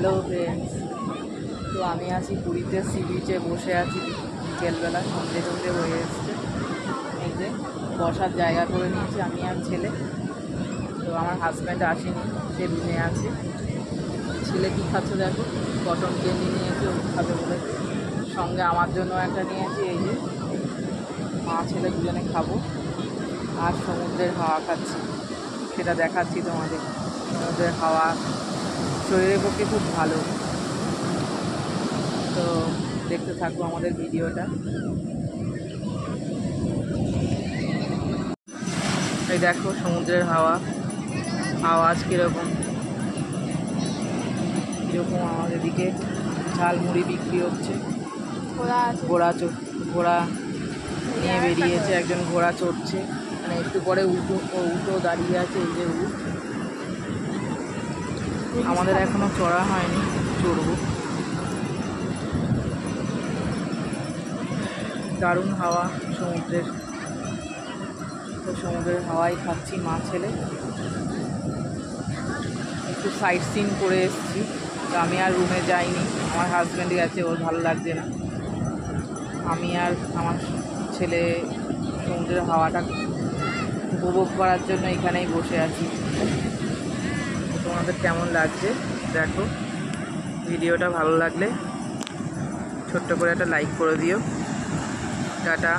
Hello friends, তো আমি আছি পুরীতে সি বিচে বসে আছি। বিকেলবেলা সন্ধে সন্ধে হয়ে এসছে। এই যে বসার জায়গা করে নিয়েছি আমি আর ছেলে। তো আমার হাজব্যান্ড আসেনি, সে রুমে আছে। ছেলে কী খাচ্ছে দেখো, কটন ক্যান্ডি নিয়েছে, ও খাবে বলেছে। সঙ্গে আমার জন্য একটা নিয়েছি, এই যে মা ছেলে দুজনে খাবো। আর সমুদ্রের হাওয়া খাচ্ছি, সেটা দেখাচ্ছি তোমাদের। সমুদ্রের হাওয়া শরীরের পক্ষে খুব ভালো। তো দেখতে থাকবো আমাদের ভিডিওটা। এই দেখো সমুদ্রের হাওয়া, আওয়াজ কীরকম কীরকম। আমাদের দিকে ঝালমুড়ি বিক্রি হচ্ছে। ঘোড়া নিয়ে বেরিয়েছে, একজন ঘোড়া চড়ছে, মানে একটু পরে উল্টো দাঁড়িয়ে আছে। এই যে আমাদের এখনো চড়া হয়নি, চড়বো। দারুণ হাওয়া সমুদ্রের। তো সমুদ্রের হাওয়াই খাচ্ছি মা ছেলে। একটু সাইট সিন করে এসেছি। তো আমি আর রুমে যাইনি, আমার হাজব্যান্ড গেছে, ওর ভালো লাগছে না। আমি আর আমার ছেলে সমুদ্রের হাওয়াটা উপভোগ করার জন্য এখানেই বসে আছি। তোমাদের কেমন লাগছে দেখো। ভিডিওটা ভালো লাগলে ছোট্ট করে একটা লাইক করে দিও। টাটা।